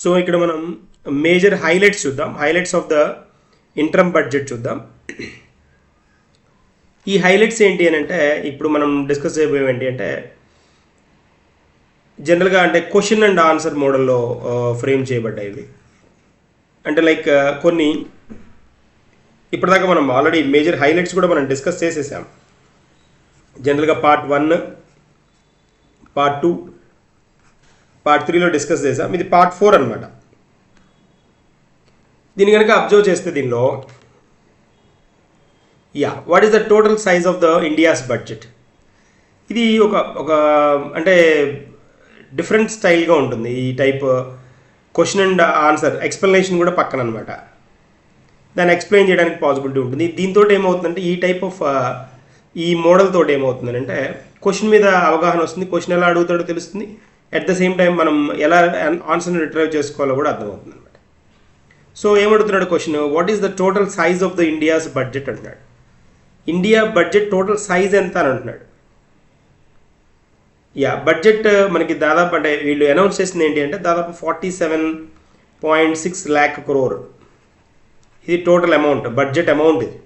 So ఇక్కడ మనం major highlights చూద్దాం. Highlights of the interim budget చూద్దాం. ఈ హైలైట్స్ ఏంటి అని అంటే ఇప్పుడు మనం డిస్కస్ చేయబోయేవి ఏంటి అంటే జనరల్గా అంటే క్వశ్చన్ అండ్ ఆన్సర్ మోడల్లో ఫ్రేమ్ చేయబడ్డాయి ఇవి. అంటే లైక్ కొన్ని ఇప్పటిదాకా మనం ఆల్రెడీ మేజర్ హైలైట్స్ కూడా మనం డిస్కస్ చేసేసాం. జనరల్గా పార్ట్ 1, పార్ట్ 2, పార్ట్ 3లో డిస్కస్ చేసాం. ఇది పార్ట్ 4 అనమాట. దీన్ని కనుక అబ్జర్వ్ చేస్తే దీనిలో what is the total size of the India's budget. ఇది ఒక అంటే డిఫరెంట్ స్టైల్గా ఉంటుంది. ఈ type question and answer explanation కూడా పక్కన అనమాట. దాన్ని ఎక్స్ప్లెయిన్ చేయడానికి పాసిబిలిటీ ఉంటుంది. దీంతో ఏమవుతుందంటే ఈ టైప్ ఆఫ్ ఈ మోడల్ తోటి ఏమవుతుందంటే క్వశ్చన్ మీద అవగాహన వస్తుంది, క్వశ్చన్ ఎలా అడుగుతాడో తెలుస్తుంది, అట్ ద సేమ్ టైం మనం ఎలా ఆన్సర్ని రిట్రైవ్ చేసుకోవాలో కూడా అర్థమవుతుంది అనమాట. సో ఏమడుగుతున్నాడు question, what is the total size of the India's budget అంటున్నాడు. ఇండియా బడ్జెట్ టోటల్ సైజ్ ఎంత అని అంటున్నాడు. బడ్జెట్ మనకి దాదాపు అంటే వీళ్ళు అనౌన్స్ చేసింది ఏంటి అంటే దాదాపు 47.6 lakh crore. ఇది టోటల్ అమౌంట్, బడ్జెట్ అమౌంట్ ఇది.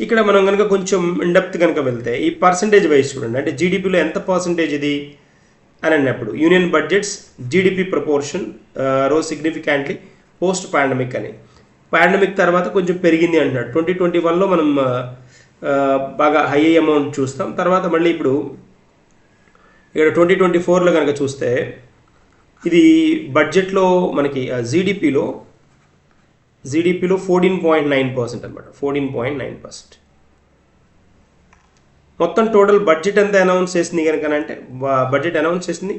ఇక్కడ మనం కనుక కొంచెం ఇన్డెప్త్ కనుక వెళ్తే ఈ పర్సంటేజ్ వైజ్ చూడండి. అంటే జీడిపిలో ఎంత పర్సంటేజ్ ఇది అని అన్నప్పుడు union budgets GDP proportion rose significantly post pandemic అని. పాండమిక్ తర్వాత కొంచెం పెరిగింది అంటున్నాడు. 2021లో మనం బాగా హై అమౌంట్ చూస్తాం. తర్వాత మళ్ళీ ఇప్పుడు ఇక్కడ 2024లో కనుక చూస్తే ఇది బడ్జెట్లో మనకి జీడిపిలో 14.9% అనమాట. 14.9%. మొత్తం టోటల్ బడ్జెట్ ఎంత అనౌన్స్ చేసింది కనుక అంటే బడ్జెట్ అనౌన్స్ చేసింది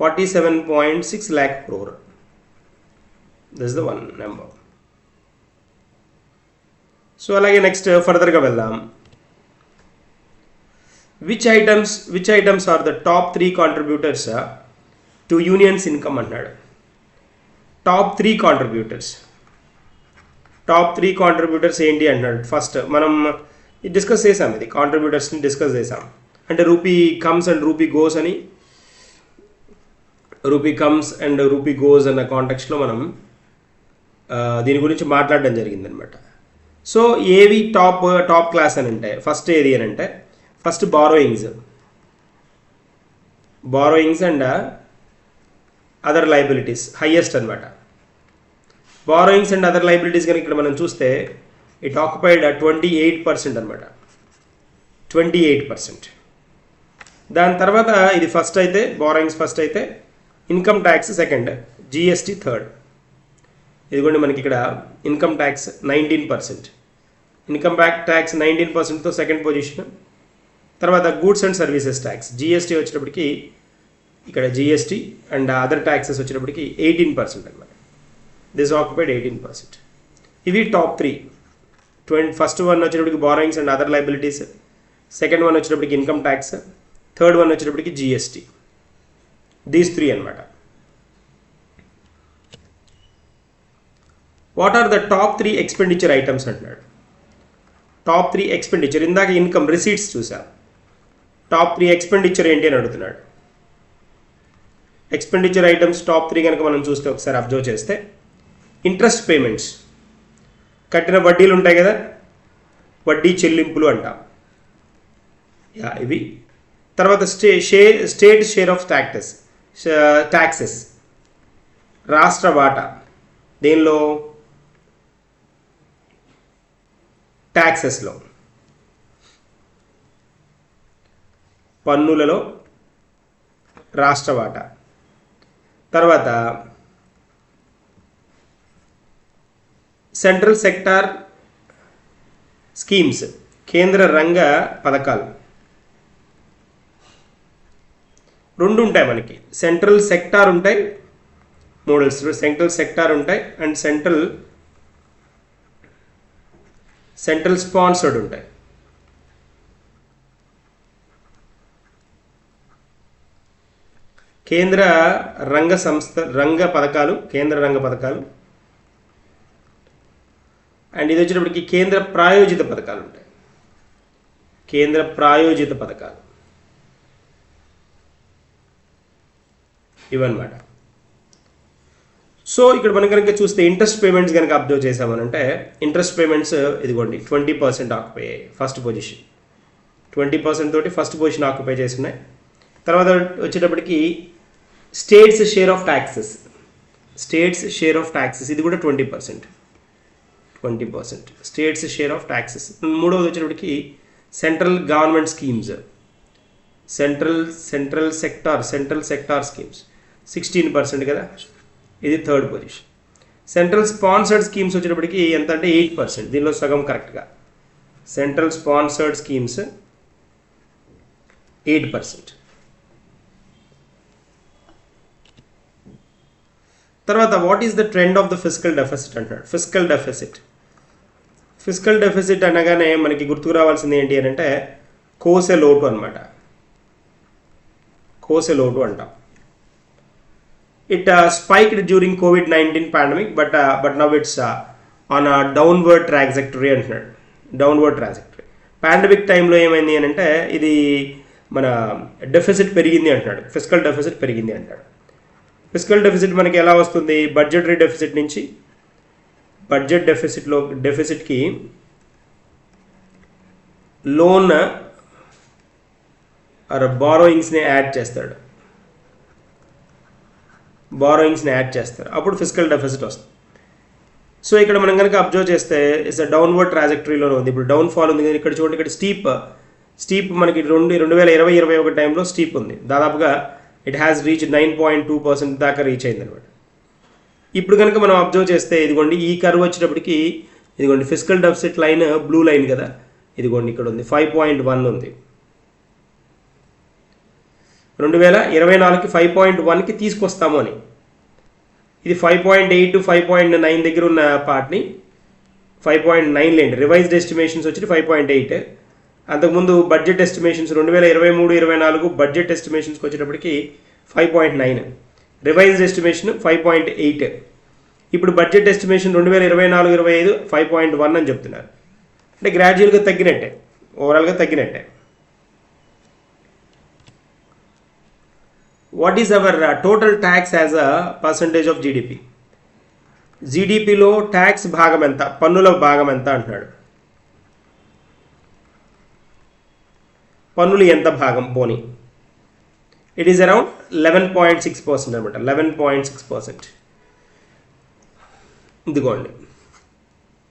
47.6 lakh crore. This the one number. So అలాగే నెక్స్ట్ ఫర్దర్గా వెళ్దాం. Which items are the top 3 contributors to union's income అన్నాడు. టాప్ 3 కాంట్రిబ్యూటర్స్ ఏంటి అన్నాడు. ఫస్ట్ మనం డిస్కస్ చేసాం, ఇది కాంట్రిబ్యూటర్స్ని డిస్కస్ చేసాం. అంటే rupee comes and rupee goes అని, rupee comes and rupee goes అన్న కాంటెక్స్ట్లో మనం దీని గురించి మాట్లాడడం జరిగిందనమాట. సో ఏవి టాప్ క్లాస్ అని అంటే ఫస్ట్ ఏది అని అంటే first borrowings and other liabilities highest అనమాట. బారోయింగ్స్ అండ్ అదర్ లయబిలిటీస్ కనుక ఇక్కడ మనం చూస్తే ఇట్ ఆక్యుపైడ్ 28% అనమాట. 28%. దాని తర్వాత ఇది ఫస్ట్ అయితే బారోయింగ్స్ ఫస్ట్ అయితే income tax second, GST third. ఇదిగోండి మనకి ఇక్కడ ఇన్కమ్ ట్యాక్స్ 19%. ఇన్కమ్ ట్యాక్స్ 19%తో సెకండ్ పొజిషన్. తర్వాత goods and services tax GST వచ్చేటప్పటికి ఇక్కడ జిఎస్టీ అండ్ అదర్ ట్యాక్సెస్ వచ్చేటప్పటికి 18% అనమాట. This occupied 18%. ఇవి టాప్ 3. ఫస్ట్ వన్ వచ్చేటప్పటికి borrowings and other liabilities, second one వచ్చేటప్పటికి ఇన్కమ్ ట్యాక్స్, థర్డ్ వన్ వచ్చేటప్పటికి జిఎస్టీ. దీస్ 3 అనమాట. What are the top 3 expenditure items అంటున్నాడు. టాప్ 3 ఎక్స్పెండిచర్, ఇందాక ఇన్కమ్ రిసీట్స్ చూసాం. టాప్ 3 ఎక్స్పెండిచర్ ఏంటి అని అడుగుతున్నాడు. ఎక్స్పెండిచర్ ఐటమ్స్ టాప్ 3 కనుక మనం చూస్తే ఒకసారి అబ్జర్వ్ చేస్తే ఇంట్రెస్ట్ పేమెంట్స్, కట్టిన వడ్డీలు ఉంటాయి కదా, వడ్డీ చెల్లింపులు అంటాం ఇవి. తర్వాత స్టేట్ షేర్ ఆఫ్ ట్యాక్సెస్ రాష్ట్ర వాటా దేనిలో, ట్యాక్సెస్లో, పన్నులలో రాష్ట్ర వాటా. తర్వాత సెంట్రల్ సెక్టార్ స్కీమ్స్ కేంద్ర రంగ పథకాలు 2 ఉంటాయి మనకి. సెంట్రల్ సెక్టార్ ఉంటాయి, మోడల్స్ సెంట్రల్ సెక్టార్ ఉంటాయి అండ్ సెంట్రల్ స్పాన్సర్డ్ ఉంటాయి. కేంద్ర రంగ పథకాలు అండ్ ఇది వచ్చేటప్పటికి కేంద్ర ప్రాయోజిత పథకాలు ఉంటాయి. ఇవన్నమాట. సో ఇక్కడ మనం కనుక చూస్తే ఇంట్రెస్ట్ పేమెంట్స్ కనుక అబ్జర్వ్ చేసామనంటే ఇంట్రెస్ట్ పేమెంట్స్ ఇదిగోండి 20% ఆక్యుపై అయ్యాయి ఫస్ట్ పొజిషన్. 20% తోటి ఫస్ట్ పొజిషన్ ఆక్యుపై చేస్తున్నాయి. తర్వాత వచ్చేటప్పటికి స్టేట్స్ షేర్ ఆఫ్ ట్యాక్సెస్ ఇది కూడా 20%. States share of taxes. మూడవది వచ్చేటప్పటికి central government schemes, central sector schemes 16% కదా, ఇది third position. Central sponsored schemes వచ్చేటప్పటికి ఎంత అంటే 8%, దీనిలో సగం కరెక్ట్గా. Central sponsored schemes 8%. తర్వాత what is the trend of the physical deficit అంటాడు. ఫిజికల్ డెఫిసిట్ అనగానే మనకి గుర్తుకు రావాల్సింది ఏంటి అని అంటే కోసే లోటు అనమాట. కోసే లోటు అంటాం. It spiked during COVID-19 pandemic, but now it's on a downward trajectory అంటున్నాడు. Downward trajectory. పాండమిక్ టైంలో ఏమైంది అని అంటే ఇది మన డెఫిసిట్ పెరిగింది అంటున్నాడు. ఫిజికల్ డెఫిసిట్ పెరిగింది అంటాడు. ఫిజికల్ డెఫిసిట్ మనకి ఎలా వస్తుంది? బడ్జెటరీ డెఫిసిట్ నుంచి డెఫిసిట్కి లోన్ ఆర్ బారోయింగ్స్ని యాడ్ చేస్తారు. అప్పుడు ఫిజికల్ డెఫిసిట్ వస్తుంది. సో ఇక్కడ మనం కనుక అబ్జర్వ్ చేస్తే ఇట్స్ డౌన్వర్డ్ ట్రాజెక్టరీలోనే ఉంది. ఇప్పుడు డౌన్ ఫాల్ ఉంది. ఇక్కడ చూడండి, ఇక్కడ స్టీప్ మనకి 2020-21 టైంలో స్టీప్ ఉంది. దాదాపుగా ఇట్ హ్యాస్ రీచ్ 9.2% దాకా రీచ్ అయింది అనమాట. ఇప్పుడు కనుక మనం అబ్జర్వ్ చేస్తే ఇదిగోండి ఈ కర్వ్ వచ్చేటప్పటికి ఇదిగోండి physical deficit line blue line కదా, ఇదిగోండి ఇక్కడ ఉంది 5.1 ఉంది. 2024కి 5.1కి తీసుకొస్తాము అని. ఇది 5.8 to 5.9 దగ్గర ఉన్న పార్ట్ని 5.9 లేండి. రివైజ్డ్ ఎస్టిమేషన్స్ వచ్చి 5.8. అంతకుముందు బడ్జెట్ ఎస్టిమేషన్స్ 2023-24 బడ్జెట్ ఎస్టిమేషన్స్కి వచ్చేటప్పటికి 5.9, రివైజ్డ్ ఎస్టిమేషన్ 5.8. ఇప్పుడు బడ్జెట్ ఎస్టిమేషన్ 2024-25 5.1 అని చెప్తున్నారు. అంటే గ్రాడ్యువల్గా తగ్గినట్టే, ఓవరాల్గా తగ్గినట్టే. What is our total tax as a percentage of GDP? జీడిపిలో ట్యాక్స్ భాగం ఎంత, పన్నుల భాగం ఎంత అంటున్నాడు. పన్నులు ఎంత భాగం పోనీ? ఇట్ ఈస్ అరౌండ్ 11.6% అనమాట. 11.6%. ఇదిగోండి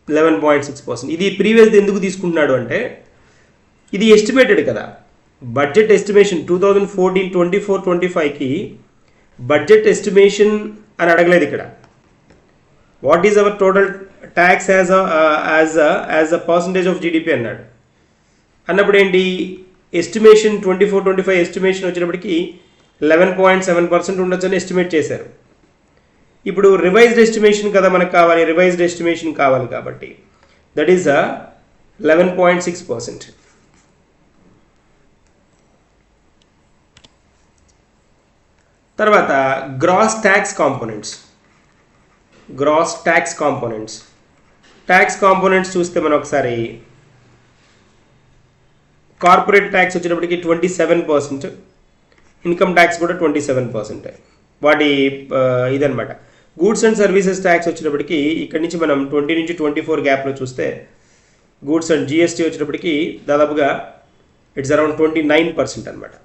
11.6%. ఇది ప్రీవియస్ ఎందుకు తీసుకుంటున్నాడు అంటే ఇది ఎస్టిమేటెడ్ కదా. బడ్జెట్ ఎస్టిమేషన్ 2014-24-25కి బడ్జెట్ ఎస్టిమేషన్ అని అడగలేదు ఇక్కడ. What is our total tax as a percentage of GDP అన్నాడు. అన్నప్పుడు ఏంటి, ఎస్టిమేషన్ 24-25 ఎస్టిమేషన్ వచ్చేటప్పటికి 11.7% ఉండొచ్చని ఎస్టిమేట్ చేశారు. ఇప్పుడు రివైజ్డ్ ఎస్టిమేషన్ కదా మనకు కావాలి, రివైజ్డ్ ఎస్టిమేషన్ కావాలి కాబట్టి దట్ ఈస్ 11.6%. తర్వాత గ్రాస్ ట్యాక్స్ కాంపోనెంట్స్ చూస్తే మనం ఒకసారి కార్పొరేట్ ట్యాక్స్ వచ్చేటప్పటికి 27%, ఇన్కమ్ ట్యాక్స్ కూడా 27%. వాటి ఇదనమాట. గూడ్స్ అండ్ సర్వీసెస్ ట్యాక్స్ వచ్చేటప్పటికి ఇక్కడి నుంచి మనం 20-24 గ్యాప్లో చూస్తే గూడ్స్ అండ్ జిఎస్టీ వచ్చేటప్పటికి దాదాపుగా ఇట్స్ అరౌండ్ 29% అనమాట.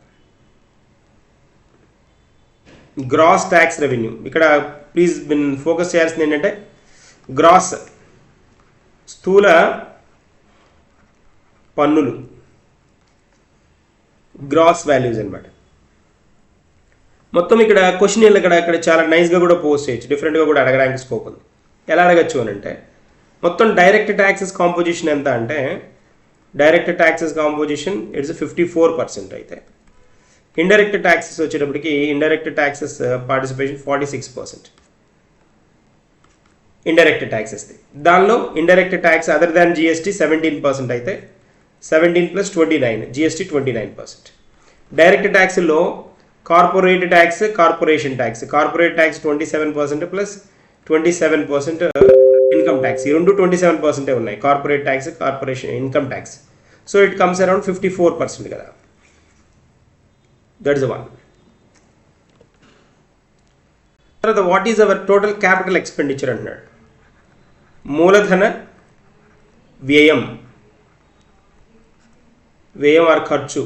గ్రాస్ ట్యాక్స్ రెవెన్యూ ఇక్కడ ప్లీజ్ ఫోకస్ చేయాల్సింది ఏంటంటే గ్రాస్ స్థూల పన్నులు, గ్రాస్ వాల్యూస్ అనమాట. మొత్తం ఇక్కడ క్వశ్చన్ ఇక్కడ చాలా నైస్గా కూడా పోస్ట్ చేయొచ్చు, డిఫరెంట్గా కూడా అడగడానికి స్కోప్ ఉంది. ఎలా అడగచ్చు అని అంటే మొత్తం డైరెక్ట్ ట్యాక్సెస్ కాంపోజిషన్ ఎంత అంటే డైరెక్ట్ ట్యాక్సెస్ కాంపోజిషన్ ఇట్స్ 54%. అయితే ఇండైరెక్ట్ ట్యాక్సెస్ వచ్చేటప్పటికి ఇండైరెక్ట్ ట్యాక్సెస్ పార్టిసిపేషన్ 46%. ఇండైరెక్ట్ ట్యాక్సెస్ది దానిలో indirect tax other than GST 17% అయితే 17 + 29 జిఎస్టీ 29%. డైరెక్ట్ ట్యాక్స్లో corporate tax, corporate tax 27% plus 27% income tax. ఈ రెండు 27% ఉన్నాయి, corporate tax, corporation income tax. So it comes around 54% కదా. That is one. తర్వాత what is our total capital expenditure అంటున్నాడు. మూలధన వ్యయం ఆర్ ఖర్చు.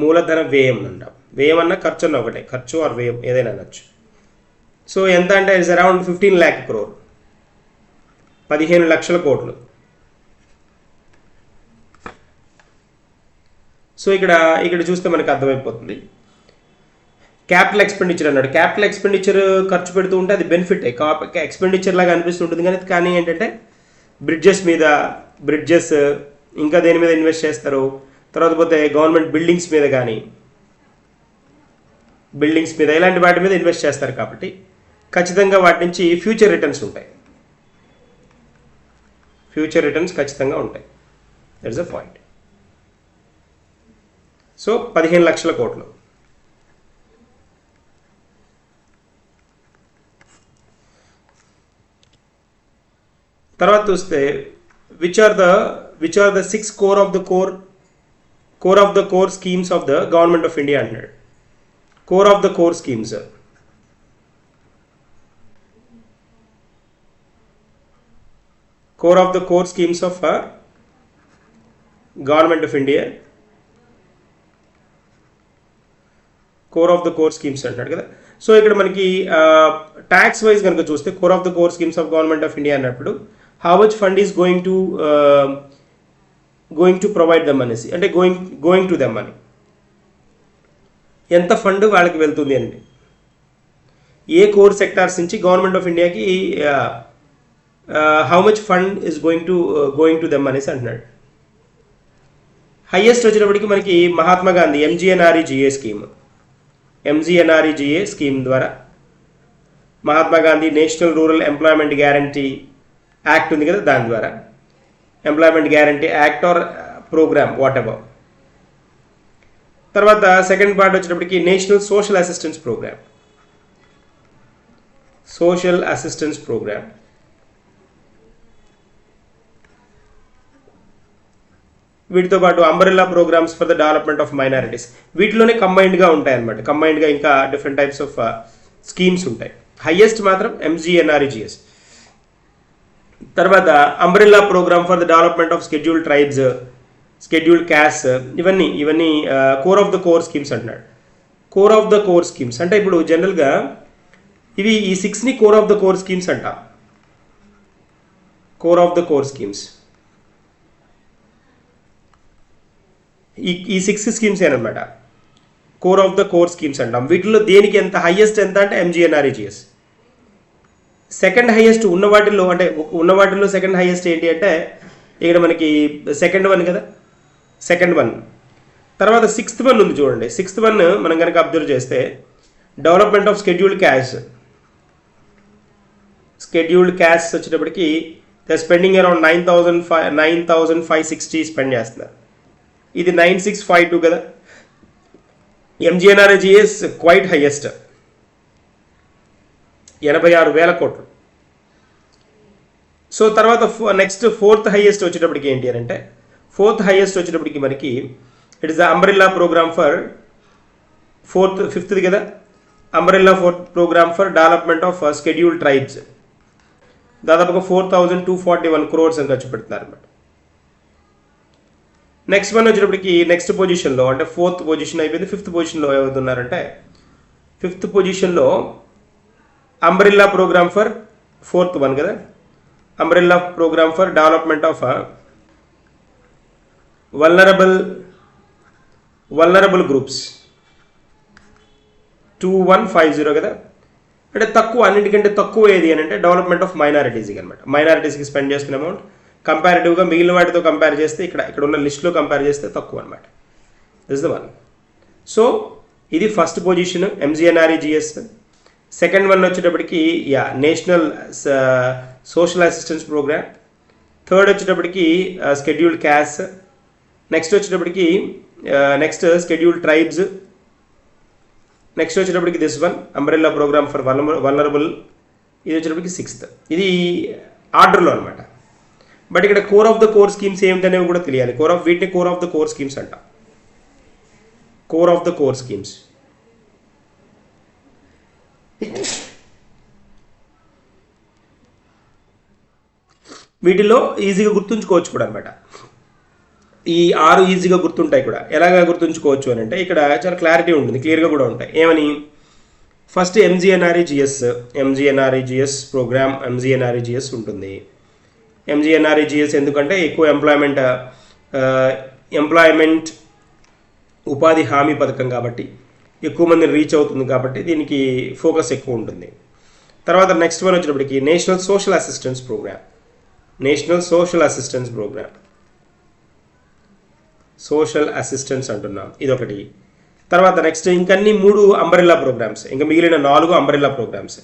మూలధన వ్యయం అంటాం. వ్యయం అన్న ఖర్చు అన్న ఒకటే, ఖర్చు ఆర్ వ్యయం ఏదైనా అనొచ్చు. సో ఎంత అంటే ఇట్స్ అరౌండ్ 15 lakh crore, 15 లక్షల కోట్లు. సో ఇక్కడ చూస్తే మనకు అర్థమైపోతుంది. క్యాపిటల్ ఎక్స్పెండిచర్ అన్నాడు. క్యాపిటల్ ఎక్స్పెండిచర్ ఖర్చు పెడుతూ ఉంటే అది బెనిఫిట్ ఎక్స్పెండిచర్ లాగా అనిపిస్తుంటుంది, కానీ ఏంటంటే బ్రిడ్జెస్ ఇంకా దేని మీద ఇన్వెస్ట్ చేస్తారు. తర్వాత పోతే గవర్నమెంట్ బిల్డింగ్స్ మీద ఇలాంటి వాటి మీద ఇన్వెస్ట్ చేస్తారు కాబట్టి ఖచ్చితంగా వాటి నుంచి ఫ్యూచర్ రిటర్న్స్ ఉంటాయి. ఫ్యూచర్ రిటర్న్స్ ఖచ్చితంగా ఉంటాయి. That's a point. సో 15 లక్షల కోట్లు. తర్వాత చూస్తే which are the 6 core of the core schemes of the government of India అంటున్నాడు. Core of the core schemes. Core of the core schemes of government of India. Core of the core schemes అంటున్నాడు కదా. So ఇక్కడ మనకి tax wise కనుక చూస్తే core of the core schemes of government of India అన్నప్పుడు how much fund is going to provide them అనేసి, అంటే going to them అని, ఎంత ఫండ్ వాళ్ళకి వెళ్తుంది అండి. ఏ కోర్ సెక్టార్స్ నుంచి గవర్నమెంట్ ఆఫ్ ఇండియాకి how much fund is going to them అనేసి అంటున్నాడు. హైయెస్ట్ వచ్చేటప్పటికి మనకి మహాత్మా గాంధీ ఎంజీఎన్ఆర్ఈజీఏ స్కీమ్ ద్వారా Mahatma Gandhi national rural employment guarantee act ఉంది కదా, దాని ద్వారా employment guarantee act or program whatever. తర్వాత సెకండ్ పార్ట్ వచ్చేటప్పటికి నేషనల్ సోషల్ అసిస్టెన్స్ ప్రోగ్రామ్. వీటితో పాటు umbrella programs for the development of minorities, వీటిలోనే కంబైన్డ్గా ఉంటాయి అన్నమాట. కంబైన్డ్గా ఇంకా డిఫరెంట్ టైప్స్ ఆఫ్ స్కీమ్స్ ఉంటాయి. హైయెస్ట్ మాత్రం ఎంజీఎన్ఆర్ఈజీఎస్. తర్వాత umbrella programme for the development of scheduled tribes, scheduled caste, ఇవన్నీ core of the core schemes అంటున్నాడు. Core of the core schemes అంటే ఇప్పుడు జనరల్గా ఈ 6ని core of the core schemes అంట. Core of the core schemes ఈ 6 స్కీమ్స్ ఏనమాట core of the core schemes అంటాం. వీటిలో దేనికి ఎంత హైయెస్ట్ ఎంత అంటే ఎంజీఎన్ఆర్ఈజీఎస్. సెకండ్ హైయెస్ట్ ఉన్న వాటిల్లో సెకండ్ హైయెస్ట్ ఏంటి అంటే ఇక్కడ మనకి సెకండ్ వన్. తర్వాత 6th వన్ ఉంది చూడండి. 6th వన్ మనం కనుక అబ్జర్వ్ చేస్తే డెవలప్మెంట్ ఆఫ్ షెడ్యూల్డ్ క్యాస్ట్ వచ్చేటప్పటికి ద స్పెండింగ్ అరౌండ్ 9,560 స్పెండ్ చేస్తున్నారు. ఇది 9,652 కదా. ఎంజీఎన్ఆర్ఈజీఎస్ క్వైట్ హైయెస్ట్ 86,000 కోట్లు. సో తర్వాత నెక్స్ట్ 4th హైయెస్ట్ వచ్చేటప్పటికి ఏంటి అని అంటే 4th హైయెస్ట్ వచ్చేటప్పటికి మనకి it is the umbrella programme for 5th కదా, umbrella programme for development of scheduled tribes. దాదాపుగా 4,241 crores అని ఖర్చు పెడుతున్నారు అన్నమాట. నెక్స్ట్ వన్ వచ్చేటప్పటికి నెక్స్ట్ పొజిషన్లో అంటే 4th పొజిషన్ అయిపోయింది. 5th పొజిషన్లో ఏమవుతున్నారంటే 5th పొజిషన్లో umbrella programme for 4th one కదా, umbrella programme for development of vulnerable groups 2150 కదా. అంటే తక్కువ, అన్నిటికంటే తక్కువ ఏది అని అంటే డెవలప్మెంట్ ఆఫ్ మైనారిటీస్కి అనమాట. మైనారిటీస్కి స్పెండ్ చేసుకునే అమౌంట్ కంపారిటివ్గా మిగిలిన వాటితో కంపేర్ చేస్తే ఇక్కడ ఉన్న లిస్ట్లో కంపేర్ చేస్తే తక్కువ అనమాట. This the one. సో ఇది first position MGNREGS. Second one వచ్చేటప్పటికి national social assistance program. Third వచ్చేటప్పటికి షెడ్యూల్డ్ క్యాస్ట్. నెక్స్ట్ వచ్చేటప్పటికి షెడ్యూల్డ్ ట్రైబ్స్. నెక్స్ట్ వచ్చేటప్పటికి this one umbrella programme for vulnerable. ఇది వచ్చేటప్పటికి 6th. ఇది ఆర్డర్లో అనమాట. బట్ ఇక్కడ core of the core schemes ఏమిటనేవి కూడా తెలియాలి. వీటిని core of the core schemes అంట. Core of the core schemes వీటిలో ఈజీగా గుర్తుంచుకోవచ్చు కూడా అనమాట. ఈ 6 ఈజీగా గుర్తుంటాయి కూడా. ఎలాగా గుర్తుంచుకోవచ్చు అని అంటే ఇక్కడ చాలా క్లారిటీ ఉంటుంది, క్లియర్గా కూడా ఉంటాయి. ఏమని, ఫస్ట్ ఎంజీఎన్ఆర్ఈజిఎస్ ప్రోగ్రామ్ ఎంజీఎన్ఆర్ఈజిఎస్ ఉంటుంది. ఎంజీఎన్ఆర్ఈజిఎస్ ఎందుకంటే ఎక్కువ ఎంప్లాయ్మెంట్ ఉపాధి హామీ పథకం కాబట్టి ఎక్కువ మందిని రీచ్ అవుతుంది కాబట్టి దీనికి ఫోకస్ ఎక్కువ ఉంటుంది. తర్వాత నెక్స్ట్ వన్ వచ్చినప్పటికి national social assistance programme. Social assistance అంటున్నాం, ఇదొకటి. తర్వాత నెక్స్ట్ ఇంకన్నీ 3 అంబ్రెల్లా ప్రోగ్రామ్స్, ఇంకా మిగిలిన 4 అంబ్రెల్లా ప్రోగ్రామ్స్.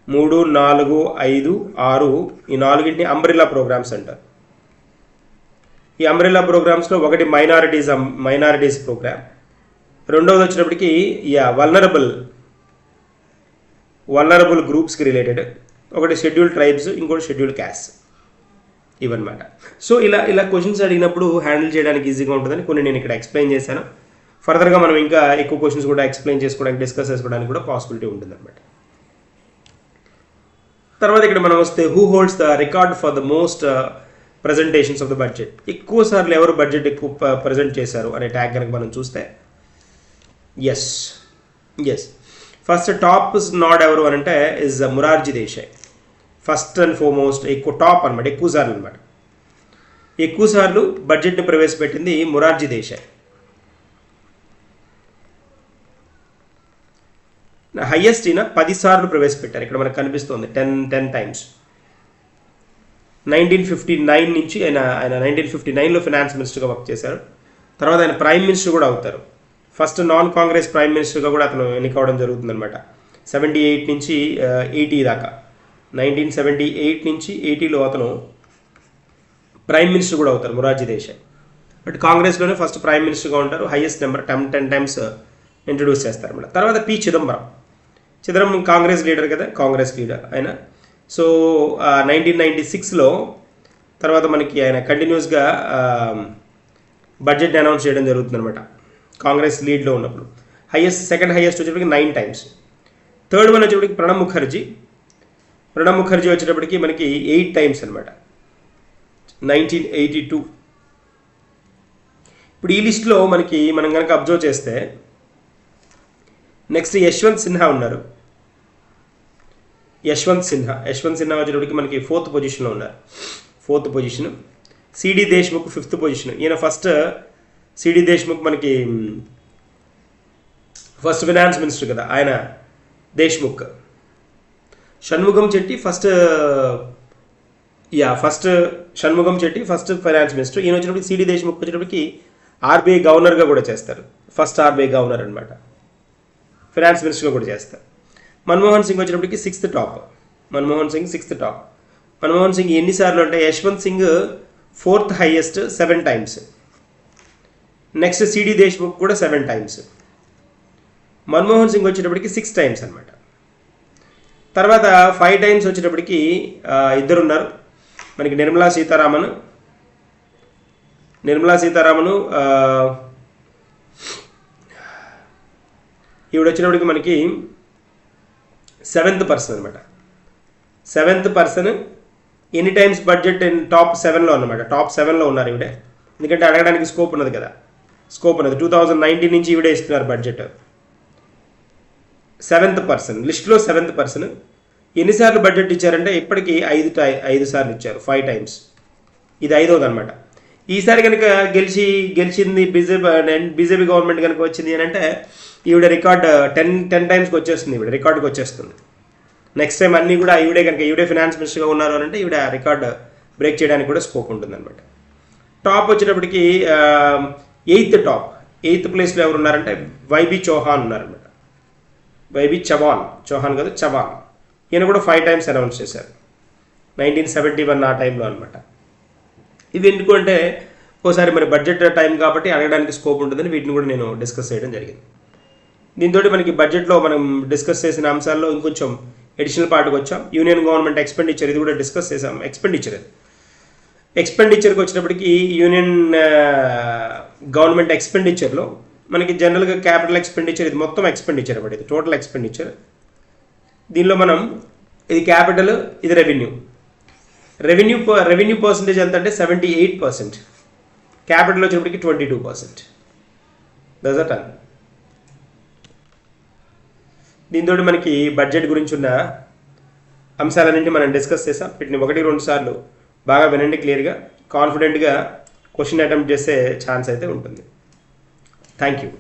3, 4, 5, 6 ఈ 4ని అంబ్రెల్లా ప్రోగ్రామ్స్ అంటారు. ఈ అంబ్రెల్లా ప్రోగ్రామ్స్లో ఒకటి మైనారిటీస్ ప్రోగ్రామ్, రెండవది వచ్చినప్పటికీ వల్నరబుల్ గ్రూప్స్కి రిలేటెడ్, ఒకటి షెడ్యూల్డ్ ట్రైబ్స్, ఇంకోటి షెడ్యూల్డ్ క్యాస్ట్, ఇవన్నమాట. సో ఇలా క్వశ్చన్స్ అడిగినప్పుడు హ్యాండిల్ చేయడానికి ఈజీగా ఉంటుందని కొన్ని నేను ఇక్కడ ఎక్స్ప్లెయిన్ చేశాను. ఫర్దర్గా మనం ఇంకా ఎక్కువ క్వశ్చన్స్ కూడా ఎక్స్ప్లెయిన్ చేసుకోవడానికి, డిస్కస్ చేసుకోవడానికి కూడా పాసిబిలిటీ ఉంటుందన్నమాట. తర్వాత ఇక్కడ మనం వస్తే who holds the record for the most presentations of the budget. ఎక్కువ సార్లు ఎవరు బడ్జెట్ ఎక్కువ ప్రజెంట్ చేశారు అనే ట్యాగ్ కనుక మనం చూస్తే ఎస్ ఫస్ట్ టాప్ నాడ్ ఎవరు అని అంటే is Morarji Desai. First and foremost top అనమాట, ఎక్కువ సార్లు బడ్జెట్ని ప్రవేశపెట్టింది మొరార్జీ దేశాయ్. హైయెస్ట్ ఈయన 10 సార్లు ప్రవేశపెట్టారు. ఇక్కడ మనకు కనిపిస్తుంది 10 టైమ్స్. 1959 నుంచి ఆయన 1959లో ఫినాన్స్ మినిస్టర్గా వర్క్ చేశారు. తర్వాత ఆయన ప్రైమ్ మినిస్టర్ కూడా అవుతారు. ఫస్ట్ నాన్ కాంగ్రెస్ ప్రైమ్ మినిస్టర్గా కూడా అతను ఎన్నికవడం జరుగుతుందన్నమాట. 78 నుంచి 80 దాకా. 1978 నుంచి 80లో అతను ప్రైమ్ మినిస్టర్ కూడా అవుతారు మొరార్జీ దేశాయ్. బట్ కాంగ్రెస్లోనే ఫస్ట్ ప్రైమ్ మినిస్టర్గా ఉంటారు. హైయెస్ట్ నెంబర్ 10 టైమ్స్ ఇంట్రడ్యూస్ చేస్తారు అన్నమాట. తర్వాత పి చిదంబరం కాంగ్రెస్ లీడర్ కదా, కాంగ్రెస్ లీడర్ ఆయన. సో 1996లో తర్వాత మనకి ఆయన కంటిన్యూస్గా బడ్జెట్ అనౌన్స్ చేయడం జరుగుతుందన్నమాట కాంగ్రెస్ లీడ్లో ఉన్నప్పుడు. సెకండ్ హైయెస్ట్ వచ్చేటప్పటికి 9 టైమ్స్. థర్డ్ వన్ వచ్చేటప్పటికి ప్రణబ్ ముఖర్జీ వచ్చేటప్పటికి మనకి 8 టైమ్స్ అనమాట, 1982. ఇప్పుడు ఈ లిస్ట్లో మనం కనుక అబ్జర్వ్ చేస్తే నెక్స్ట్ యశ్వంత్ సిన్హా ఉన్నారు. యశ్వంత్ సిన్హా వచ్చేటప్పటికి మనకి 4th పొజిషన్లో ఉన్నారు. 4th position. C D Deshmukh 5th position. ఈయన సిడి దేశ్ముఖ్ మనకి ఫస్ట్ ఫినాన్స్ మినిస్టర్ కదా ఆయన, Deshmukh. Shanmugam Chetty first first finance minister. ఈయన వచ్చినప్పటికి సిడి దేశ్ముఖ్ వచ్చేటప్పటికి ఆర్బీఐ గవర్నర్గా కూడా చేస్తారు. ఫస్ట్ ఆర్బీఐ గవర్నర్ అనమాట, ఫైనాన్స్ మినిస్టర్గా కూడా చేస్తారు. మన్మోహన్ సింగ్ వచ్చేటప్పటికి 6th టాప్. మన్మోహన్ సింగ్ ఎన్నిసార్లు అంటే Yashwant Singh 4th highest 7 times. Next C D Deshmukh కూడా 7 టైమ్స్. మన్మోహన్ సింగ్ వచ్చేటప్పటికి 6 టైమ్స్ అనమాట. తర్వాత 5 టైమ్స్ వచ్చేటప్పటికి ఇద్దరున్నారు మనకి, నిర్మలా సీతారామన్ ఈవిడ వచ్చినప్పటికి మనకి 7th పర్సన్ అనమాట. 7th person any times budget top 7లో అనమాట. టాప్ 7లో ఉన్నారు ఈవిడే, ఎందుకంటే అడగడానికి స్కోప్ ఉన్నది కదా. 2019 నుంచి ఈవిడే ఇస్తున్నారు బడ్జెట్. 7th పర్సన్ లిస్ట్లో 7th పర్సన్. ఎన్నిసార్లు బడ్జెట్ ఇచ్చారంటే ఇప్పటికీ 5 సార్లు ఇచ్చారు, 5 టైమ్స్. ఇది 5వది అనమాట. ఈసారి కనుక గెలిచింది బీజేపీ గవర్నమెంట్ కనుక వచ్చింది అని అంటే ఈవిడ రికార్డ్ 10 టైమ్స్కి వచ్చేస్తుంది, ఈవిడ రికార్డుకి వచ్చేస్తుంది. నెక్స్ట్ టైం అన్నీ కూడా ఈవిడే ఫినాన్స్ మినిస్టర్గా ఉన్నారు అని అంటే ఈవిడ రికార్డ్ బ్రేక్ చేయడానికి కూడా స్కోప్ ఉంటుంది అనమాట. టాప్ వచ్చేటప్పటికి 8th ప్లేస్లో ఎవరు ఉన్నారంటే వైబీ చౌహాన్ ఉన్నారనమాట. చౌహాన్ కాదు, చవాన్. ఈయన కూడా 5 టైమ్స్ అనౌన్స్ చేశారు 1971 ఆ టైంలో అనమాట. ఇవి ఎందుకు అంటే ఒకసారి మరి బడ్జెట్ టైం కాబట్టి అడగడానికి స్కోప్ ఉంటుందని వీటిని కూడా నేను డిస్కస్ చేయడం జరిగింది. దీంతో మనకి బడ్జెట్లో మనం డిస్కస్ చేసిన అంశాల్లో ఇంకొంచెం ఎడిషనల్ పార్ట్కి వచ్చాం. యూనియన్ గవర్నమెంట్ ఎక్స్పెండిచర్, ఇది కూడా డిస్కస్ చేసాం. ఎక్స్పెండిచర్ ఎక్స్పెండిచర్కి వచ్చినప్పటికి యూనియన్ గవర్నమెంట్ ఎక్స్పెండిచర్లో మనకి జనరల్గా క్యాపిటల్ ఎక్స్పెండిచర్, ఇది మొత్తం ఎక్స్పెండిచర్ అన్నమాట, ఇది టోటల్ ఎక్స్పెండిచర్. దీనిలో మనం ఇది క్యాపిటల్, ఇది రెవెన్యూ. రెవెన్యూ పర్సంటేజ్ ఎంత అంటే 78%, క్యాపిటల్ వచ్చినప్పటికి 22%. That's at. దీంతో మనకి బడ్జెట్ గురించి ఉన్న అంశాలన్నింటినీ మనం డిస్కస్ చేసాం. వీటిని 1-2 సార్లు బాగా వినండి, క్లియర్గా, కాన్ఫిడెంట్గా క్వశ్చన్ అటెంప్ట్ చేసే ఛాన్స్ అయితే ఉంటుంది. Thank you.